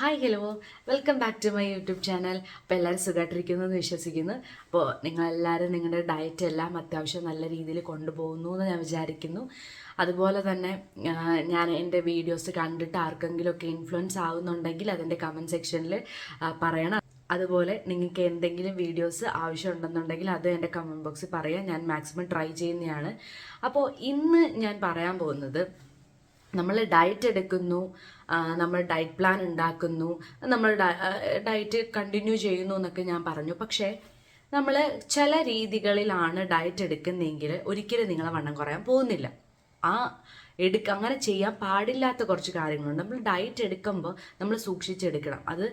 Hi hello, welcome back to my YouTube channel. അപ്പോൾ എല്ലാവരും സുഖമായിട്ടിരിക്കുന്നു എന്ന് വിശ്വസിക്കുന്നു. അപ്പോൾ നിങ്ങളെല്ലാവരും നിങ്ങളുടെ ഡയറ്റ് എല്ലാം അത്യാവശ്യം നല്ല രീതിയിൽ കൊണ്ടുപോകുന്നു എന്ന് ഞാൻ വിചാരിക്കുന്നു. അതുപോലെ തന്നെ ഞാൻ എൻ്റെ വീഡിയോസ് കണ്ടിട്ട് ആർക്കെങ്കിലുമൊക്കെ ഇൻഫ്ലുവൻസ് ആവുന്നുണ്ടെങ്കിൽ അതിൻ്റെ കമൻറ്റ് സെക്ഷനിൽ പറയണം. അതുപോലെ നിങ്ങൾക്ക് എന്തെങ്കിലും വീഡിയോസ് ആവശ്യമുണ്ടെന്നുണ്ടെങ്കിൽ അത് എൻ്റെ കമൻറ്റ് ബോക്സിൽ പറയാം. ഞാൻ മാക്സിമം ട്രൈ ചെയ്യുന്നതാണ്. അപ്പോൾ ഇന്ന് ഞാൻ പറയാൻ പോകുന്നത്, നമ്മൾ ഡയറ്റ് എടുക്കുന്നു, നമ്മൾ ഡയറ്റ് പ്ലാൻ ഉണ്ടാക്കുന്നു, നമ്മൾ ഡയറ്റ് കണ്ടിന്യൂ ചെയ്യുന്നു എന്നൊക്കെ ഞാൻ പറഞ്ഞു. പക്ഷേ നമ്മൾ ചില രീതികളിലാണ് ഡയറ്റ് എടുക്കുന്നതെങ്കിൽ ഒരിക്കലും നിങ്ങളെ വണ്ണം കുറയാൻ പോകുന്നില്ല. അങ്ങനെ ചെയ്യാൻ പാടില്ലാത്ത കുറച്ച് കാര്യങ്ങളുണ്ട്. നമ്മൾ ഡയറ്റ് എടുക്കുമ്പോൾ നമ്മൾ സൂക്ഷിച്ചെടുക്കണം. അത്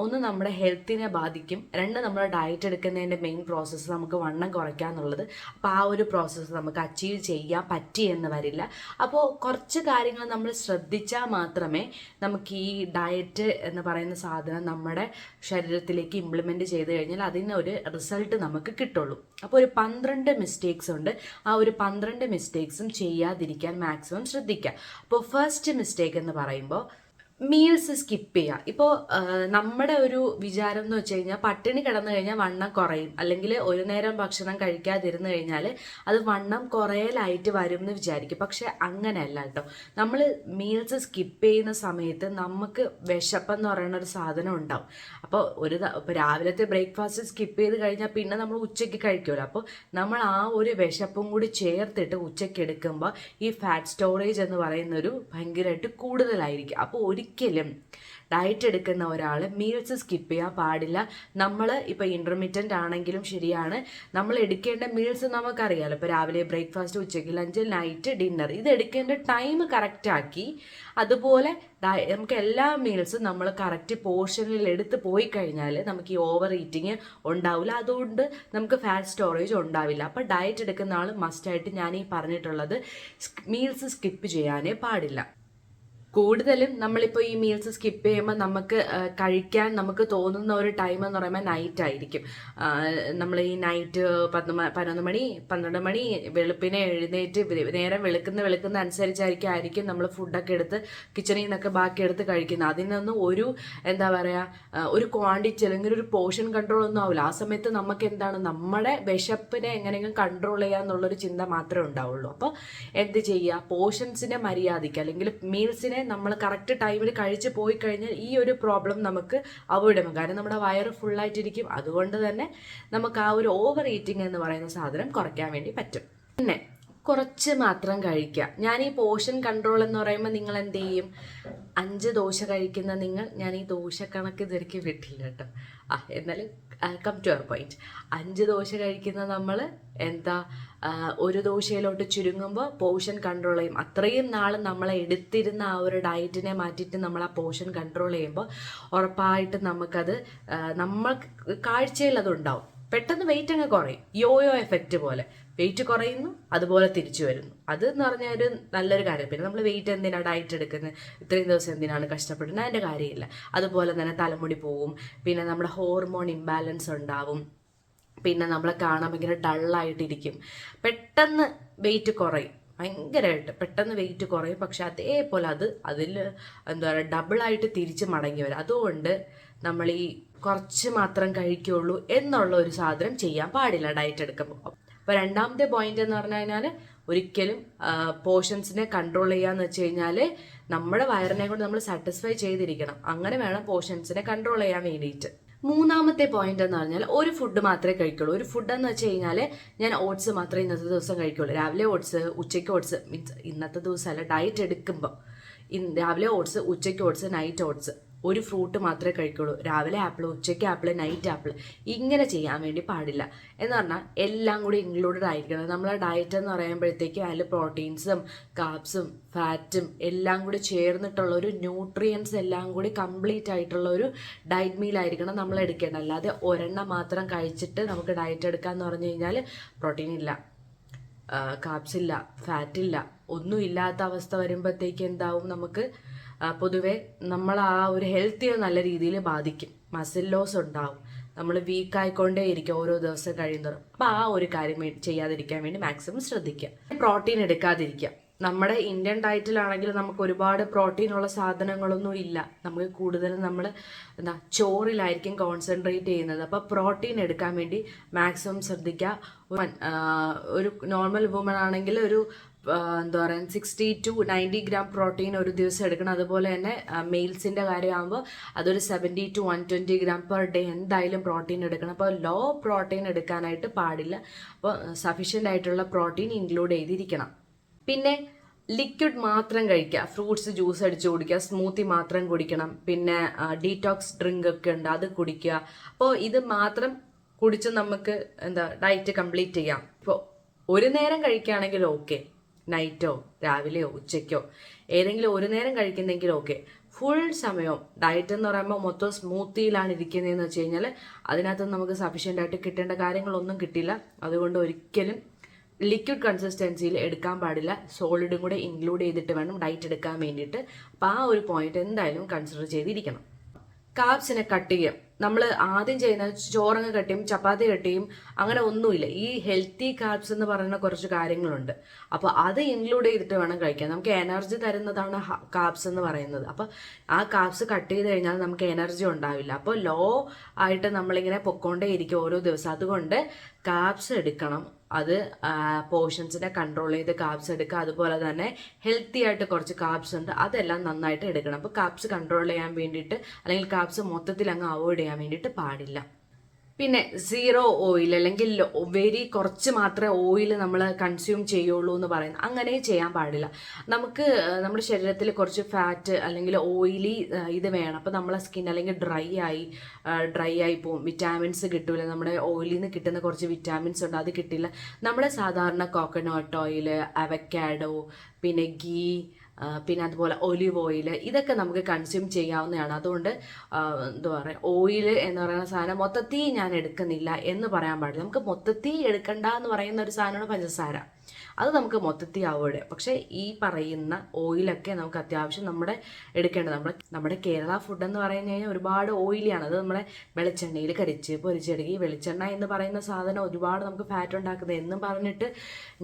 ഒന്ന് നമ്മുടെ ഹെൽത്തിനെ ബാധിക്കും, രണ്ട് നമ്മുടെ ഡയറ്റ് എടുക്കുന്നതിൻ്റെ മെയിൻ പ്രോസസ്സ് നമുക്ക് വണ്ണം കുറയ്ക്കുക എന്നുള്ളത്. അപ്പോൾ ആ ഒരു പ്രോസസ്സ് നമുക്ക് അച്ചീവ് ചെയ്യാൻ പറ്റിയെന്ന് വരില്ല. അപ്പോൾ കുറച്ച് കാര്യങ്ങൾ നമ്മൾ ശ്രദ്ധിച്ചാൽ മാത്രമേ നമുക്ക് ഈ ഡയറ്റ് എന്ന് പറയുന്ന സാധനം നമ്മുടെ ശരീരത്തിലേക്ക് ഇംപ്ലിമെൻറ്റ് ചെയ്ത് കഴിഞ്ഞാൽ അതിനൊരു റിസൾട്ട് നമുക്ക് കിട്ടുള്ളൂ. അപ്പോൾ ഒരു 12 മിസ്റ്റേക്സ് ഉണ്ട്. ആ ഒരു 12 മിസ്റ്റേക്സും ചെയ്യാതിരിക്കാൻ മാക്സിമം ശ്രദ്ധിക്കുക. അപ്പോൾ ഫസ്റ്റ് മിസ്റ്റേക്ക് എന്ന് പറയുമ്പോൾ മീൽസ് സ്കിപ്പ് ചെയ്യുക. ഇപ്പോൾ നമ്മുടെ ഒരു വിചാരം എന്ന് വെച്ച് കഴിഞ്ഞാൽ പട്ടിണി കിടന്നു കഴിഞ്ഞാൽ വണ്ണം കുറയും, അല്ലെങ്കിൽ ഒരു നേരം ഭക്ഷണം കഴിക്കാതിരുന്നു കഴിഞ്ഞാൽ അത് വണ്ണം കുറയലായിട്ട് വരും എന്ന് വിചാരിക്കും. പക്ഷെ അങ്ങനെയല്ല കേട്ടോ. നമ്മൾ മീൽസ് സ്കിപ്പ് ചെയ്യുന്ന സമയത്ത് നമുക്ക് വിശപ്പെന്ന് പറയുന്ന ഒരു സാധനം ഉണ്ടാവും. അപ്പോൾ ഇപ്പോൾ രാവിലത്തെ ബ്രേക്ക്ഫാസ്റ്റ് സ്കിപ്പ് ചെയ്ത് കഴിഞ്ഞാൽ പിന്നെ നമ്മൾ ഉച്ചയ്ക്ക് കഴിക്കുമല്ലോ. അപ്പോൾ നമ്മൾ ആ ഒരു വിശപ്പും കൂടി ചേർത്തിട്ട് ഉച്ചയ്ക്ക് എടുക്കുമ്പോൾ ഈ ഫാറ്റ് സ്റ്റോറേജ് എന്ന് പറയുന്നൊരു ഭയങ്കരമായിട്ട് കൂടുതലായിരിക്കും. അപ്പോൾ ഒരിക്കലും ഡയറ്റ് എടുക്കുന്ന ഒരാൾ മീൽസ് സ്കിപ്പ് ചെയ്യാൻ പാടില്ല. നമ്മൾ ഇപ്പോൾ ഇൻ്റർമീഡിയൻ്റ് ആണെങ്കിലും ശരിയാണ്, നമ്മൾ എടുക്കേണ്ട മീൽസ് നമുക്കറിയാമല്ലോ. ഇപ്പോൾ രാവിലെ ബ്രേക്ക്ഫാസ്റ്റ്, ഉച്ചയ്ക്ക് ലഞ്ച്, നൈറ്റ് ഡിന്നർ, ഇത് എടുക്കേണ്ട ടൈം കറക്റ്റാക്കി അതുപോലെ നമുക്ക് എല്ലാ മീൽസും നമ്മൾ കറക്റ്റ് പോർഷനിൽ എടുത്ത് പോയി കഴിഞ്ഞാൽ നമുക്ക് ഈ ഓവർ ഈറ്റിങ് ഉണ്ടാവില്ല. അതുകൊണ്ട് നമുക്ക് ഫാറ്റ് സ്റ്റോറേജ് ഉണ്ടാവില്ല. അപ്പോൾ ഡയറ്റ് എടുക്കുന്ന ആൾ മസ്റ്റായിട്ട് ഞാൻ ഈ പറഞ്ഞിട്ടുള്ളത് മീൽസ് സ്കിപ്പ് ചെയ്യാനേ പാടില്ല. കൂടുതലും നമ്മളിപ്പോൾ ഈ മീൽസ് സ്കിപ്പ് ചെയ്യുമ്പോൾ കഴിക്കാൻ നമുക്ക് തോന്നുന്ന ഒരു ടൈം എന്ന് പറയുമ്പോൾ നൈറ്റ് ആയിരിക്കും. നമ്മൾ ഈ നൈറ്റ് 11 മണി 12 മണി വെളുപ്പിനെ എഴുന്നേറ്റ് നേരം വെളുക്കുന്ന അനുസരിച്ചായിരിക്കും നമ്മൾ ഫുഡൊക്കെ എടുത്ത് കിച്ചണിൽ നിന്നൊക്കെ ബാക്കി എടുത്ത് കഴിക്കുന്നത്. അതിനൊന്നും ഒരു എന്താ പറയുക, ഒരു ക്വാണ്ടിറ്റി അല്ലെങ്കിൽ ഒരു പോർഷൻ കൺട്രോൾ ഒന്നും ആവില്ല. ആ സമയത്ത് നമുക്ക് എന്താണ്, നമ്മുടെ വിശപ്പിനെ എങ്ങനെയെങ്കിലും കൺട്രോൾ ചെയ്യുക എന്നുള്ളൊരു ചിന്ത മാത്രമേ ഉണ്ടാവുള്ളൂ. അപ്പോൾ എന്ത് ചെയ്യുക, പോർഷൻസിനെ മര്യാദയ്ക്ക് അല്ലെങ്കിൽ മീൽസിനെ നമ്മൾ കറക്റ്റ് ടൈമിൽ കഴിച്ച് പോയി കഴിഞ്ഞാൽ ഈ ഒരു പ്രോബ്ലം നമുക്ക് അവോയ്ഡ് ചെയ്യാം. കാരണം നമ്മുടെ വയറ് ഫുള്ളായിട്ടിരിക്കും. അതുകൊണ്ട് തന്നെ നമുക്ക് ആ ഒരു ഓവർ ഈറ്റിംഗ് എന്ന് പറയുന്ന സാധനം കുറയ്ക്കാൻ വേണ്ടി പറ്റും. പിന്നെ കുറച്ച് മാത്രം കഴിക്കുക. ഞാൻ ഈ പോർഷൻ കൺട്രോൾ എന്ന് പറയുമ്പോൾ നിങ്ങൾ എന്ത് ചെയ്യും, 5 ദോശ കഴിക്കുന്ന ഞാൻ ഈ ദോശ കണക്ക് ഇതുവരെയ്ക്ക് വിട്ടില്ല കേട്ടോ. എന്നാലും come to our point. 5 dosa കഴിക്കുന്ന നമ്മൾ ഒരു ദോശയിലോട്ട് ചുരുങ്ങുമ്പോൾ പോർഷൻ കൺട്രോൾ ചെയ്യും. അത്രയും നാൾ നമ്മളെ എടുത്തിരുന്ന ആ ഒരു ഡയറ്റിനെ മാറ്റിയിട്ട് നമ്മൾ ആ പോർഷൻ കൺട്രോൾ ചെയ്യുമ്പോൾ ഉറപ്പായിട്ടും നമുക്കത് കാഴ്ചയിൽ അതുണ്ടാവും. പെട്ടെന്ന് വെയിറ്റ് അങ്ങ് കുറയും. യോയോ എഫക്റ്റ് പോലെ വെയിറ്റ് കുറയുന്നു, അതുപോലെ തിരിച്ചു വരുന്നു. അത് എന്ന് പറഞ്ഞാൽ ഒരു നല്ലൊരു കാര്യം. പിന്നെ നമ്മൾ വെയിറ്റ് എന്തിനാണ് ഡയറ്റ് എടുക്കുന്നത്, ഇത്രയും ദിവസം എന്തിനാണ് കഷ്ടപ്പെടുന്നത്, അതിൻ്റെ കാര്യമില്ല. അതുപോലെ തന്നെ തലമുടി പോവും, പിന്നെ നമ്മുടെ ഹോർമോൺ ഇംബാലൻസ് ഉണ്ടാവും, പിന്നെ നമ്മളെ കാണാൻ ഭയങ്കര ഡള്ളായിട്ടിരിക്കും, പെട്ടെന്ന് വെയിറ്റ് കുറയും, ഭയങ്കരമായിട്ട് പെട്ടെന്ന് വെയിറ്റ് കുറയും. പക്ഷെ അതേപോലെ അതിൽ എന്താ പറയുക, ഡബിളായിട്ട് തിരിച്ച് മടങ്ങി വരും. അതുകൊണ്ട് നമ്മൾ ഈ കുറച്ച് മാത്രം കഴിക്കുള്ളൂ എന്നുള്ള ഒരു സാധനം ചെയ്യാൻ പാടില്ല ഡയറ്റ് എടുക്കുമ്പോൾ. അപ്പോൾ രണ്ടാമത്തെ പോയിന്റ് എന്ന് പറഞ്ഞു കഴിഞ്ഞാൽ ഒരിക്കലും പോർഷൻസിനെ കൺട്രോൾ ചെയ്യാന്ന് വെച്ച് കഴിഞ്ഞാൽ നമ്മുടെ വയറിനെ കൊണ്ട് നമ്മൾ സാറ്റിസ്ഫൈ ചെയ്തിരിക്കണം. അങ്ങനെ വേണം പോർഷൻസിനെ കൺട്രോൾ ചെയ്യാൻ വേണ്ടിയിട്ട്. മൂന്നാമത്തെ പോയിന്റ് എന്ന് പറഞ്ഞാൽ ഒരു ഫുഡ് മാത്രമേ കഴിക്കുള്ളൂ. ഒരു ഫുഡ് എന്ന് വെച്ച് കഴിഞ്ഞാൽ ഞാൻ ഓട്സ് മാത്രമേ ഇന്നത്തെ ദിവസം കഴിക്കുള്ളൂ. രാവിലെ ഓട്സ്, ഉച്ചയ്ക്ക് ഓട്സ്, മീൻസ് ഇന്നത്തെ ദിവസമല്ല, ഡയറ്റ് എടുക്കുമ്പോൾ രാവിലെ ഓട്സ്, ഉച്ചയ്ക്ക് ഓട്സ്, നൈറ്റ് ഓട്സ്. ഒരു ഫ്രൂട്ട് മാത്രമേ കഴിക്കുള്ളൂ. രാവിലെ ആപ്പിൾ, ഉച്ചയ്ക്ക് ആപ്പിൾ, നൈറ്റ് ആപ്പിൾ. ഇങ്ങനെ ചെയ്യാൻ വേണ്ടി പാടില്ല. എന്ന് പറഞ്ഞാൽ എല്ലാം കൂടി ഇൻക്ലൂഡഡ് ആയിരിക്കണം. നമ്മളെ ഡയറ്റ് എന്ന് പറയുമ്പോഴത്തേക്കും അതിൽ പ്രോട്ടീൻസും കാർബ്സും ഫാറ്റും എല്ലാം കൂടി ചേർന്നിട്ടുള്ള ഒരു ന്യൂട്രിയൻസ് എല്ലാം കൂടി കംപ്ലീറ്റ് ആയിട്ടുള്ള ഒരു ഡയറ്റ് മീലായിരിക്കണം നമ്മൾ എടുക്കേണ്ടത്. അല്ലാതെ ഒരെണ്ണം മാത്രം കഴിച്ചിട്ട് നമുക്ക് ഡയറ്റ് എടുക്കാമെന്ന് പറഞ്ഞു കഴിഞ്ഞാൽ പ്രോട്ടീൻ ഇല്ല, കാർബ്സ് ഇല്ല, ഫാറ്റില്ല, ഒന്നും ഇല്ലാത്ത അവസ്ഥ വരുമ്പോഴത്തേക്ക് എന്താവും, നമുക്ക് പൊതുവെ നമ്മൾ ആ ഒരു ഹെൽത്തിയെ നല്ല രീതിയിൽ ബാധിക്കും. മസിൽ ലോസ് ഉണ്ടാവും, നമ്മൾ വീക്കായിക്കൊണ്ടേ ഇരിക്കും ഓരോ ദിവസം കഴിയുന്നതും. അപ്പോൾ ആ ഒരു കാര്യം ചെയ്യാതിരിക്കാൻ വേണ്ടി മാക്സിമം ശ്രദ്ധിക്കുക. പ്രോട്ടീൻ എടുക്കാതിരിക്കുക. നമ്മുടെ ഇന്ത്യൻ ഡയറ്റിലാണെങ്കിൽ നമുക്ക് ഒരുപാട് പ്രോട്ടീൻ ഉള്ള സാധനങ്ങളൊന്നും ഇല്ല. നമുക്ക് കൂടുതലും നമ്മൾ ചോറിലായിരിക്കും കോൺസെൻട്രേറ്റ് ചെയ്യുന്നത്. അപ്പോൾ പ്രോട്ടീൻ എടുക്കാൻ വേണ്ടി മാക്സിമം ശ്രദ്ധിക്കുക. ഒരു നോർമൽ വുമൺ ആണെങ്കിൽ ഒരു എന്താ പറയുക 60 to 90 ഗ്രാം പ്രോട്ടീൻ ഒരു ദിവസം എടുക്കണം. അതുപോലെ തന്നെ മെയിൽസിൻ്റെ കാര്യമാകുമ്പോൾ അതൊരു 70 to 120 ഗ്രാം പെർ ഡേ എന്തായാലും പ്രോട്ടീൻ എടുക്കണം. അപ്പോൾ ലോ പ്രോട്ടീൻ എടുക്കാനായിട്ട് പാടില്ല. അപ്പോൾ സഫീഷ്യൻ്റ് ആയിട്ടുള്ള പ്രോട്ടീൻ ഇൻക്ലൂഡ് ചെയ്തിരിക്കണം. പിന്നെ ലിക്വിഡ് മാത്രം കഴിക്കുക, ഫ്രൂട്ട്സ് ജ്യൂസ് അടിച്ച് കുടിക്കുക, സ്മൂത്തി മാത്രം കുടിക്കണം. പിന്നെ ഡീറ്റോക്സ് ഡ്രിങ്ക് ഒക്കെ ഉണ്ട്, അത് കുടിക്കുക. അപ്പോൾ ഇത് മാത്രം കുടിച്ച് നമുക്ക് ഡയറ്റ് കംപ്ലീറ്റ് ചെയ്യാം. ഇപ്പോൾ ഒരു നേരം കഴിക്കുകയാണെങ്കിൽ ഓക്കെ, നൈറ്റോ രാവിലെയോ ഉച്ചയ്ക്കോ ഏതെങ്കിലും ഒരു നേരം കഴിക്കുന്നെങ്കിൽ ഓക്കെ. ഫുൾ സമയവും ഡയറ്റ് എന്ന് പറയുമ്പോൾ മൊത്തം സ്മൂത്തിയിലാണ് ഇരിക്കുന്നതെന്ന് വെച്ച് കഴിഞ്ഞാൽ അതിനകത്ത് നമുക്ക് സഫീഷ്യൻ്റ് ആയിട്ട് കിട്ടേണ്ട കാര്യങ്ങളൊന്നും കിട്ടില്ല. അതുകൊണ്ട് ഒരിക്കലും ലിക്വിഡ് കൺസിസ്റ്റൻസിയിൽ എടുക്കാൻ പാടില്ല. സോളിഡും കൂടെ ഇൻക്ലൂഡ് ചെയ്തിട്ട് വേണം ഡയറ്റ് എടുക്കാൻ വേണ്ടിയിട്ട്. അപ്പോൾ ആ ഒരു പോയിന്റ് എന്തായാലും കൺസിഡർ ചെയ്തിരിക്കണം. കാർബ്സിനെ കട്ട് ചെയ്യും. നമ്മൾ ആദ്യം ചെയ്യുന്ന ചോറങ്ങ് കട്ട് ചെയ്യും, ചപ്പാത്തി കട്ട് ചെയ്യും, അങ്ങനെ ഒന്നുമില്ല. ഈ ഹെൽത്തി കാർബ്സ് എന്ന് പറയുന്ന കുറച്ച് കാര്യങ്ങളുണ്ട്. അപ്പോൾ അത് ഇൻക്ലൂഡ് ചെയ്തിട്ട് വേണം കഴിക്കാൻ. നമുക്ക് എനർജി തരുന്നതാണ് കാർബ്സ് എന്ന് പറയുന്നത്. അപ്പോൾ ആ കാർബ്സ് കട്ട് ചെയ്ത് കഴിഞ്ഞാൽ നമുക്ക് എനർജി ഉണ്ടാവില്ല. അപ്പോൾ ലോ ആയിട്ട് നമ്മളിങ്ങനെ പൊക്കോണ്ടേ ഇരിക്കും ഓരോ ദിവസം. അതുകൊണ്ട് കാർബ്സ് എടുക്കണം. അത് പോർഷൻസിനെ കൺട്രോൾ ചെയ്ത് കാർബ്സ് എടുക്കുക. അതുപോലെ തന്നെ ഹെൽത്തി ആയിട്ട് കുറച്ച് കാർബ്സ് ഉണ്ട്, അതെല്ലാം നന്നായിട്ട് എടുക്കണം. അപ്പോൾ കാർബ്സ് കൺട്രോൾ ചെയ്യാൻ വേണ്ടിയിട്ട് അല്ലെങ്കിൽ കാർബ്സ് മൊത്തത്തിൽ അങ്ങ് അവോയ്ഡ് ചെയ്യാൻ വേണ്ടിയിട്ട് പാടില്ല. പിന്നെ സീറോ ഓയിൽ അല്ലെങ്കിൽ വെരി കുറച്ച് മാത്രമേ ഓയിൽ നമ്മൾ കൺസ്യൂം ചെയ്യുള്ളൂ എന്ന് പറയുന്നത്, അങ്ങനെ ചെയ്യാൻ പാടില്ല. നമുക്ക് നമ്മുടെ ശരീരത്തിൽ കുറച്ച് ഫാറ്റ് അല്ലെങ്കിൽ ഓയിലി ഇത് വേണം. അപ്പോൾ നമ്മളെ സ്കിൻ അല്ലെങ്കിൽ ഡ്രൈ ആയി പോകും, വിറ്റാമിൻസ് കിട്ടില്ല. നമ്മുടെ ഓയിലിൽ നിന്ന് കിട്ടുന്ന കുറച്ച് വിറ്റാമിൻസ് ഉണ്ട്, അത് കിട്ടില്ല. നമ്മുടെ സാധാരണ കോക്കനട്ട് ഓയിൽ, അവക്കാഡോ, പിന്നെ ഗീ, പിന്നെ അതുപോലെ ഒലിവ് ഓയിൽ, ഇതൊക്കെ നമുക്ക് കൺസ്യൂം ചെയ്യാവുന്നതാണ്. അതുകൊണ്ട് എന്താ പറയുക, ഓയിൽ എന്ന് പറയുന്ന സാധനം മൊത്തത്തിൽ ഞാൻ എടുക്കുന്നില്ല എന്ന് പറയാൻ പാടില്ല. നമുക്ക് മൊത്തത്തിൽ എടുക്കണ്ട എന്ന് പറയുന്ന ഒരു സാധനമാണ് പഞ്ചസാര. അത് നമുക്ക് മൊത്തത്തിൽ അവോയ്ഡ് ചെയ്യാം. പക്ഷേ ഈ പറയുന്ന ഓയിലൊക്കെ നമുക്ക് അത്യാവശ്യം എടുക്കേണ്ടത്. നമ്മുടെ കേരള ഫുഡ് എന്ന് പറഞ്ഞു കഴിഞ്ഞാൽ ഒരുപാട് ഓയിലിയാണ്. അത് നമ്മളെ വെളിച്ചെണ്ണയിൽ കരിച്ച് പൊരിച്ചെടുക്കി. വെളിച്ചെണ്ണ എന്ന് പറയുന്ന സാധനം ഒരുപാട് നമുക്ക് ഫാറ്റ് ഉണ്ടാക്കുന്നത്. എന്നും പറഞ്ഞിട്ട്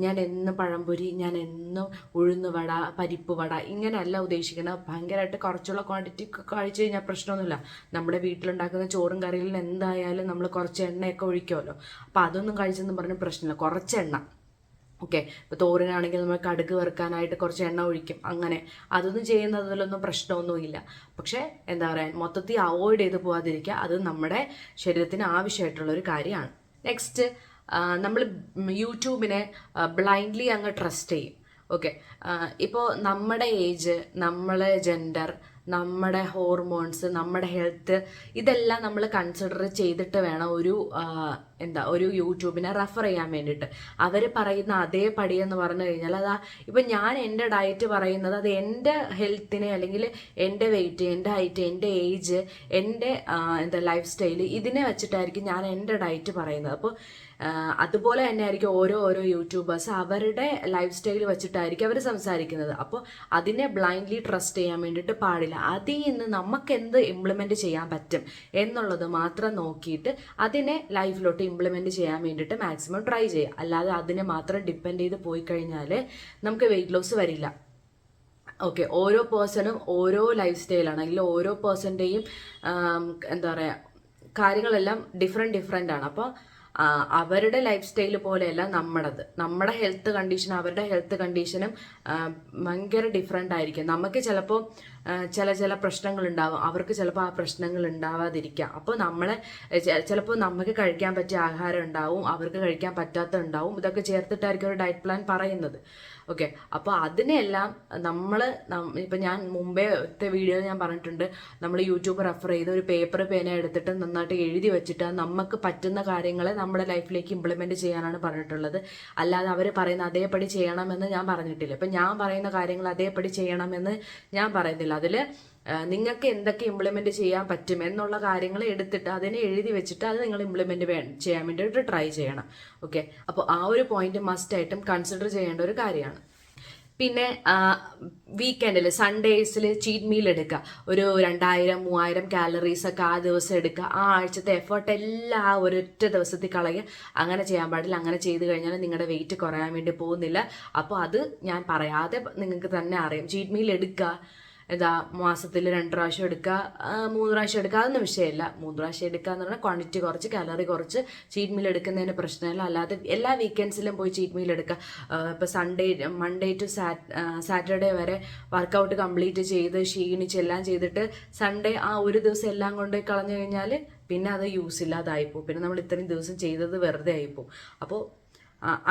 ഞാൻ എന്നും പഴംപൊരി, ഞാൻ എന്നും ഉഴുന്നുവട, പരിപ്പ് വട, ഇങ്ങനെയല്ല ഉദ്ദേശിക്കുന്നത്. ഭയങ്കരമായിട്ട് കുറച്ചുള്ള ക്വാണ്ടിറ്റി കഴിച്ചു കഴിഞ്ഞാൽ പ്രശ്നമൊന്നുമില്ല. നമ്മുടെ വീട്ടിലുണ്ടാക്കുന്ന ചോറും കറിയിലും എന്തായാലും നമ്മൾ കുറച്ച് എണ്ണയൊക്കെ ഒഴിക്കുമല്ലോ. അപ്പോൾ അതൊന്നും കഴിച്ചെന്ന് പറഞ്ഞ് പ്രശ്നമില്ല. കുറച്ചെണ്ണ ഓക്കെ. ഇപ്പോൾ തോരനാണെങ്കിൽ നമ്മൾ കടുക് വറുക്കാനായിട്ട് കുറച്ച് എണ്ണ ഒഴിക്കും, അങ്ങനെ അതൊന്നും ചെയ്യുന്നതിലൊന്നും പ്രശ്നമൊന്നുമില്ല. പക്ഷേ എന്താ പറയുക, മൊത്തത്തിൽ അവോയ്ഡ് ചെയ്ത് പോകാതിരിക്കുക. അത് നമ്മുടെ ശരീരത്തിന് ആവശ്യമായിട്ടുള്ളൊരു കാര്യമാണ്. നെക്സ്റ്റ്, നമ്മൾ യൂട്യൂബിനെ ബ്ലൈൻഡ്ലി അങ്ങ് ട്രസ്റ്റ് ചെയ്യും. ഓക്കെ. ഇപ്പോൾ നമ്മുടെ ഏജ്, നമ്മളെ ജെൻഡർ, നമ്മുടെ ഹോർമോൺസ്, നമ്മുടെ ഹെൽത്ത്, ഇതെല്ലാം നമ്മൾ കൺസിഡർ ചെയ്തിട്ട് വേണം ഒരു യൂട്യൂബിനെ റെഫർ ചെയ്യാൻ വേണ്ടിയിട്ട്. അവർ പറയുന്ന അതേ പടി എന്ന് പറഞ്ഞു കഴിഞ്ഞാൽ ഇപ്പം ഞാൻ എൻ്റെ ഡയറ്റ് പറയുന്നത് അത് എൻ്റെ ഹെൽത്തിനെ അല്ലെങ്കിൽ എൻ്റെ വെയിറ്റ്, എൻ്റെ ഹൈറ്റ്, എൻ്റെ ഏജ്, എൻ്റെ ലൈഫ് സ്റ്റൈല്, ഇതിനെ വെച്ചിട്ടായിരിക്കും ഞാൻ എൻ്റെ ഡയറ്റ് പറയുന്നത്. അപ്പോൾ അതുപോലെ തന്നെ ആയിരിക്കും ഓരോ യൂട്യൂബേഴ്സ് അവരുടെ ലൈഫ് സ്റ്റൈൽ വെച്ചിട്ടായിരിക്കും അവർ സംസാരിക്കുന്നത്. അപ്പോൾ അതിനെ ബ്ലൈൻഡ്ലി ട്രസ്റ്റ് ചെയ്യാൻ വേണ്ടിയിട്ട് പാടില്ല. അതിൽ നിന്ന് നമുക്ക് എന്ത് ഇംപ്ലിമെൻറ്റ് ചെയ്യാൻ പറ്റും എന്നുള്ളത് മാത്രം നോക്കിയിട്ട് അതിനെ ലൈഫിലോട്ട് ഇംപ്ലിമെൻറ്റ് ചെയ്യാൻ വേണ്ടിയിട്ട് മാക്സിമം ട്രൈ ചെയ്യുക. അല്ലാതെ അതിനെ മാത്രം ഡിപ്പെൻഡ് ചെയ്ത് പോയി കഴിഞ്ഞാൽ നമുക്ക് വെയിറ്റ് ലോസ് വരില്ല. ഓക്കെ. ഓരോ പേഴ്സണും ഓരോ ലൈഫ് സ്റ്റൈലാണ്, അല്ലെങ്കിൽ ഓരോ പേഴ്സൻ്റെയും എന്താ പറയുക, കാര്യങ്ങളെല്ലാം ഡിഫറെൻ്റ് ആണ്. അപ്പോൾ അവരുടെ ലൈഫ് സ്റ്റൈൽ പോലെയല്ല നമ്മുടെ ഹെൽത്ത് കണ്ടീഷൻ അവരുടെ ഹെൽത്ത് കണ്ടീഷനും ഭയങ്കര ഡിഫറെൻ്റ് ആയിരിക്കും. നമുക്ക് ചിലപ്പോൾ ചില പ്രശ്നങ്ങൾ ഉണ്ടാവും, അവർക്ക് ചിലപ്പോൾ ആ പ്രശ്നങ്ങൾ ഉണ്ടാവാതിരിക്കാം. അപ്പോൾ ചിലപ്പോൾ നമുക്ക് കഴിക്കാൻ പറ്റിയ ആഹാരം ഉണ്ടാവും, അവർക്ക് കഴിക്കാൻ പറ്റാത്ത ഉണ്ടാവും. ഇതൊക്കെ ചേർത്തിട്ടായിരിക്കും ഒരു ഡയറ്റ് പ്ലാൻ പറയുന്നത്. ഓക്കെ. അപ്പോൾ അതിനെല്ലാം ഇപ്പം ഞാൻ മുമ്പത്തെ വീഡിയോയിൽ ഞാൻ പറഞ്ഞിട്ടുണ്ട്, നമ്മൾ യൂട്യൂബ് റെഫർ ചെയ്ത് ഒരു പേപ്പർ പേന എടുത്തിട്ട് നന്നായിട്ട് എഴുതി വെച്ചിട്ട് നമുക്ക് പറ്റുന്ന കാര്യങ്ങളെ നമ്മുടെ ലൈഫിലേക്ക് ഇംപ്ലിമെൻറ്റ് ചെയ്യാനാണ് പറഞ്ഞിട്ടുള്ളത്. അല്ലാതെ അവർ പറയുന്ന അതേപടി ചെയ്യണമെന്ന് ഞാൻ പറഞ്ഞിട്ടില്ല. ഇപ്പം ഞാൻ പറയുന്ന കാര്യങ്ങൾ അതേപടി ചെയ്യണമെന്ന് ഞാൻ പറയുന്നില്ല. അതിൽ നിങ്ങൾക്ക് എന്തൊക്കെ ഇംപ്ലിമെൻറ്റ് ചെയ്യാൻ പറ്റും എന്നുള്ള കാര്യങ്ങൾ എടുത്തിട്ട് അതിനെ എഴുതി വെച്ചിട്ട് അത് നിങ്ങൾ ഇംപ്ലിമെൻറ്റ് ചെയ്യാൻ വേണ്ടിയിട്ട് ട്രൈ ചെയ്യണം. ഓക്കെ. അപ്പോൾ ആ ഒരു പോയിന്റ് മസ്റ്റായിട്ടും കൺസിഡർ ചെയ്യേണ്ട ഒരു കാര്യമാണ്. പിന്നെ വീക്കെൻഡിൽ സൺഡേസിൽ ചീറ്റ് മീൽ എടുക്കുക. ഒരു 2000-3000 കാലറീസ് ഒക്കെ ആ ദിവസം എടുക്കുക. ആ ആഴ്ചത്തെ എഫേർട്ട് എല്ലാം ആ ഒരൊറ്റ ദിവസത്തിൽ കളയുക. അങ്ങനെ ചെയ്യാൻ പാടില്ല. അങ്ങനെ ചെയ്ത് കഴിഞ്ഞാൽ നിങ്ങളുടെ വെയിറ്റ് കുറയാൻ വേണ്ടി പോകുന്നില്ല. അപ്പോൾ അത് ഞാൻ പറയാതെ നിങ്ങൾക്ക് തന്നെ അറിയാം. ചീറ്റ് മീൽ എടുക്കുക, മാസത്തിൽ 2 പ്രാവശ്യം എടുക്കുക, 3 പ്രാവശ്യം എടുക്കുക, അതൊന്നും വിഷയമില്ല. 3 പ്രാവശ്യം എടുക്കുക എന്ന് പറഞ്ഞാൽ ക്വാണ്ടിറ്റി കുറച്ച്, കാലറി കുറച്ച് ചീറ്റ് മീൽ എടുക്കുന്നതിന് പ്രശ്നമില്ല. അല്ലാതെ എല്ലാ വീക്കെൻഡ്സിലും പോയി ചീറ്റ് മീൽ എടുക്കുക. ഇപ്പോൾ മൺഡേ ടു സാറ്റർഡേ വരെ വർക്കൗട്ട് കംപ്ലീറ്റ് ചെയ്ത് ക്ഷീണിച്ച് എല്ലാം ചെയ്തിട്ട് സൺഡേ ആ ഒരു ദിവസം എല്ലാം കൊണ്ട് കളഞ്ഞു കഴിഞ്ഞാൽ പിന്നെ അത് യൂസ് ഇല്ലാതായിപ്പോവും. പിന്നെ നമ്മൾ ഇത്രയും ദിവസം ചെയ്തത് വെറുതെ ആയിപ്പോവും. അപ്പോൾ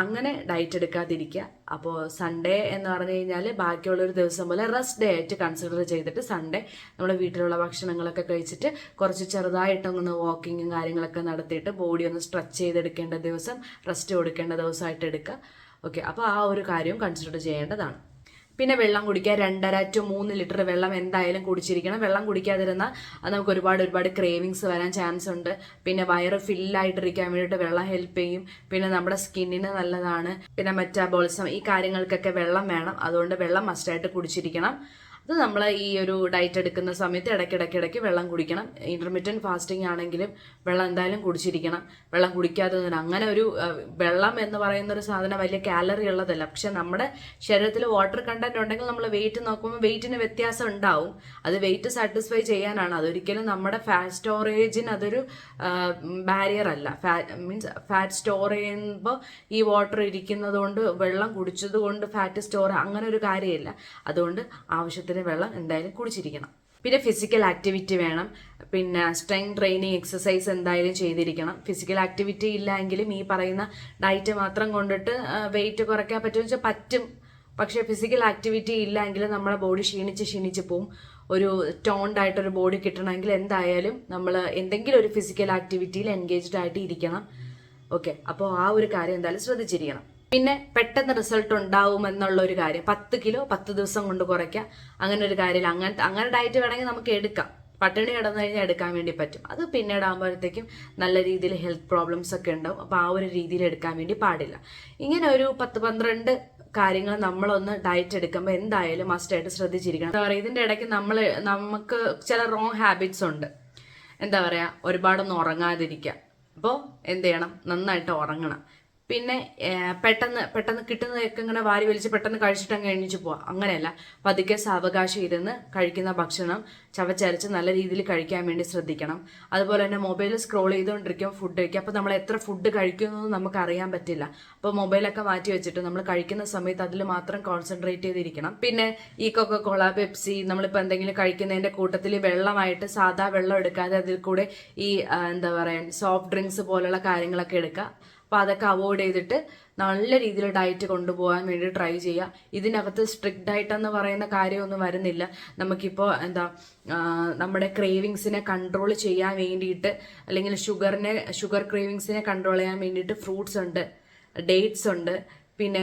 അങ്ങനെ ഡയറ്റ് എടുക്കാതിരിക്കുക. അപ്പോൾ സൺഡേ എന്ന് പറഞ്ഞു കഴിഞ്ഞാൽ ബാക്കിയുള്ളൊരു ദിവസം പോലെ റെസ്റ്റ് ഡേ ആയിട്ട് കൺസിഡർ ചെയ്തിട്ട് സൺഡേ നമ്മുടെ വീട്ടിലുള്ള ഭക്ഷണങ്ങളൊക്കെ കഴിച്ചിട്ട് കുറച്ച് ചെറുതായിട്ടൊന്ന് വാക്കിങ്ങും കാര്യങ്ങളൊക്കെ നടത്തിയിട്ട് ബോഡി ഒന്ന് സ്ട്രെച്ച് ചെയ്തെടുക്കേണ്ട ദിവസം, റെസ്റ്റ് കൊടുക്കേണ്ട ദിവസമായിട്ട് എടുക്കുക. ഓക്കെ, അപ്പോൾ ആ ഒരു കാര്യവും കൺസിഡർ ചെയ്യേണ്ടതാണ്. പിന്നെ വെള്ളം കുടിക്കുക. 2.5 to 3 ലിറ്റർ വെള്ളം എന്തായാലും കുടിച്ചിരിക്കണം. വെള്ളം കുടിക്കാതിരുന്നാൽ നമുക്ക് ഒരുപാട് ക്രേവിങ്സ് വരാൻ ചാൻസ് ഉണ്ട്. പിന്നെ വയറ് ഫില്ലായിട്ടിരിക്കാൻ വേണ്ടിയിട്ട് വെള്ളം ഹെൽപ്പ് ചെയ്യും. പിന്നെ നമ്മുടെ സ്കിന്നിന് നല്ലതാണ്. പിന്നെ മെറ്റാബോളിസം, ഈ കാര്യങ്ങൾക്കൊക്കെ വെള്ളം വേണം. അതുകൊണ്ട് വെള്ളം മസ്റ്റായിട്ട് കുടിച്ചിരിക്കണം. അത് നമ്മൾ ഈ ഒരു ഡയറ്റ് എടുക്കുന്ന സമയത്ത് ഇടയ്ക്കിടയ്ക്ക് വെള്ളം കുടിക്കണം. ഇൻ്റർമീഡിയറ്റ് ഫാസ്റ്റിംഗ് ആണെങ്കിലും വെള്ളം എന്തായാലും കുടിച്ചിരിക്കണം. വെള്ളം കുടിക്കാതെ അങ്ങനെ ഒരു വെള്ളം എന്ന് പറയുന്ന ഒരു സാധനം വലിയ കാലറി ഉള്ളതല്ല. പക്ഷെ നമ്മുടെ ശരീരത്തിൽ വാട്ടർ കണ്ടന്റ് ഉണ്ടെങ്കിൽ നമ്മൾ വെയിറ്റ് നോക്കുമ്പോൾ വെയിറ്റിന് വ്യത്യാസം ഉണ്ടാവും. അത് വെയിറ്റ് സാറ്റിസ്ഫൈ ചെയ്യാനാണ്. അതൊരിക്കലും നമ്മുടെ ഫാറ്റ് സ്റ്റോറേജിന് അതൊരു ബാരിയർ അല്ല. ഫാറ്റ് സ്റ്റോർ ചെയ്യുമ്പോൾ ഈ വാട്ടർ ഇരിക്കുന്നത് കൊണ്ട്, വെള്ളം കുടിച്ചത് കൊണ്ട് ഫാറ്റ് സ്റ്റോർ അങ്ങനെ ഒരു കാര്യമില്ല. അതുകൊണ്ട് ആവശ്യത്തിന് വെള്ളം എന്തായാലും കുടിച്ചിരിക്കണം. പിന്നെ ഫിസിക്കൽ ആക്ടിവിറ്റി വേണം. പിന്നെ സ്ട്രെങ്ത് ട്രെയിനിങ് എക്സസൈസ് എന്തായാലും ചെയ്തിരിക്കണം. ഫിസിക്കൽ ആക്ടിവിറ്റി ഇല്ല എങ്കിലും ഈ പറയുന്ന ഡയറ്റ് മാത്രം കൊണ്ടിട്ട് വെയിറ്റ് കുറയ്ക്കാൻ പറ്റുമെന്ന് വെച്ചാൽ പറ്റും. പക്ഷേ ഫിസിക്കൽ ആക്ടിവിറ്റി ഇല്ല എങ്കിൽ നമ്മുടെ ബോഡി ക്ഷീണിച്ച് പോവും. ഒരു ടോൺഡ് ആയിട്ടൊരു ബോഡി കിട്ടണമെങ്കിൽ എന്തായാലും നമ്മൾ എന്തെങ്കിലും ഒരു ഫിസിക്കൽ ആക്ടിവിറ്റിയിൽ എൻഗേജ്ഡ് ആയിട്ട് ഇരിക്കണം. ഓക്കെ, അപ്പോൾ ആ ഒരു കാര്യം എന്തായാലും ശ്രദ്ധിച്ചിരിക്കണം. പിന്നെ പെട്ടെന്ന് റിസൾട്ട് ഉണ്ടാവുമെന്നുള്ള ഒരു കാര്യം, 10 കിലോ 10 ദിവസം കൊണ്ട് കുറയ്ക്കാം, അങ്ങനെ ഒരു കാര്യമില്ല. അങ്ങനെ ഡയറ്റ് വേണമെങ്കിൽ നമുക്ക് എടുക്കാം. പട്ടിണി കിടന്നു കഴിഞ്ഞാൽ എടുക്കാൻ വേണ്ടി പറ്റും. അത് പിന്നീട് ആകുമ്പോഴത്തേക്കും നല്ല രീതിയിൽ ഹെൽത്ത് പ്രോബ്ലംസ് ഒക്കെ ഉണ്ടാവും. അപ്പോൾ ആ ഒരു രീതിയിൽ എടുക്കാൻ വേണ്ടി പാടില്ല. ഇങ്ങനെ ഒരു 10-12 കാര്യങ്ങൾ നമ്മളൊന്ന് ഡയറ്റ് എടുക്കുമ്പോൾ എന്തായാലും മസ്റ്റായിട്ട് ശ്രദ്ധിച്ചിരിക്കണം. എന്താ പറയുക, ഇതിൻ്റെ ഇടയ്ക്ക് നമുക്ക് ചില റോങ് ഹാബിറ്റ്സ് ഉണ്ട്. എന്താ പറയുക, ഒരുപാടൊന്നും ഉറങ്ങാതിരിക്കുക. അപ്പോൾ എന്ത് ചെയ്യണം, നന്നായിട്ട് ഉറങ്ങണം. പിന്നെ പെട്ടെന്ന് കിട്ടുന്നതൊക്കെ ഇങ്ങനെ വാരി വലിച്ച് പെട്ടെന്ന് കഴിച്ചിട്ട് അങ്ങ് എണീച്ച് പോവാം. അങ്ങനെയല്ല, പതുക്കെ സാവകാശം ഇരുന്ന് കഴിക്കുന്ന ഭക്ഷണം ചവച്ചരച്ച് നല്ല രീതിയിൽ കഴിക്കാൻ വേണ്ടി ശ്രദ്ധിക്കണം. അതുപോലെ തന്നെ മൊബൈൽ സ്ക്രോൾ ചെയ്തുകൊണ്ടിരിക്കും ഫുഡ് കഴിക്കുക. അപ്പോൾ നമ്മൾ എത്ര ഫുഡ് കഴിക്കുന്നതെന്ന് നമുക്ക് അറിയാൻ പറ്റില്ല. അപ്പോൾ മൊബൈലൊക്കെ മാറ്റി വെച്ചിട്ട് നമ്മൾ കഴിക്കുന്ന സമയത്ത് അതിൽ മാത്രം കോൺസെൻട്രേറ്റ് ചെയ്തിരിക്കണം. പിന്നെ ഈ കൊക്കക്കോള, പെപ്സി, നമ്മളിപ്പോൾ എന്തെങ്കിലും കഴിക്കുന്നതിൻ്റെ കൂട്ടത്തിൽ വെള്ളമായിട്ട് സാധാ വെള്ളം എടുക്കാതെ അതിൽ കൂടെ ഈ എന്താ പറയുക സോഫ്റ്റ് ഡ്രിങ്ക്സ് പോലുള്ള കാര്യങ്ങളൊക്കെ എടുക്കുക. അപ്പോൾ അതൊക്കെ അവോയ്ഡ് ചെയ്തിട്ട് നല്ല രീതിയിൽ ഡയറ്റ് കൊണ്ടുപോകാൻ വേണ്ടി ട്രൈ ചെയ്യുക. ഇതിനകത്ത് സ്ട്രിക്റ്റ് ഡയറ്റ് എന്ന് പറയുന്ന കാര്യമൊന്നും വരുന്നില്ല. നമുക്കിപ്പോൾ നമ്മുടെ ക്രേവിങ്സിനെ കൺട്രോൾ ചെയ്യാൻ വേണ്ടിയിട്ട്, അല്ലെങ്കിൽ ഷുഗർ ക്രേവിങ്സിനെ കൺട്രോൾ ചെയ്യാൻ വേണ്ടിയിട്ട് ഫ്രൂട്ട്സ് ഉണ്ട്, ഡേറ്റ്സ് ഉണ്ട്. പിന്നെ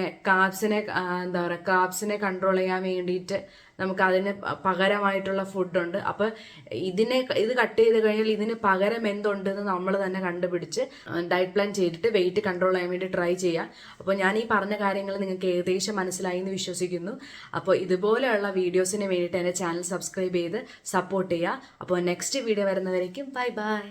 കാർബ്സിനെ കൺട്രോൾ ചെയ്യാൻ വേണ്ടിയിട്ട് നമുക്ക് അതിന് പകരമായിട്ടുള്ള ഫുഡുണ്ട്. അപ്പോൾ ഇത് കട്ട് ചെയ്ത് കഴിഞ്ഞാൽ ഇതിന് പകരം എന്തുണ്ടെന്ന് നമ്മൾ തന്നെ കണ്ടുപിടിച്ച് ഡയറ്റ് പ്ലാൻ ചെയ്തിട്ട് വെയിറ്റ് കൺട്രോൾ ചെയ്യാൻ വേണ്ടി ട്രൈ ചെയ്യുക. അപ്പോൾ ഞാൻ ഈ പറഞ്ഞ കാര്യങ്ങൾ നിങ്ങൾക്ക് ഏകദേശം മനസ്സിലായി എന്ന് വിശ്വസിക്കുന്നു. അപ്പോൾ ഇതുപോലെയുള്ള വീഡിയോസിന് വേണ്ടിയിട്ട് എൻ്റെ ചാനൽ സബ്സ്ക്രൈബ് ചെയ്ത് സപ്പോർട്ട് ചെയ്യുക. അപ്പോൾ നെക്സ്റ്റ് വീഡിയോ വരുന്നവരേക്കും ബൈ.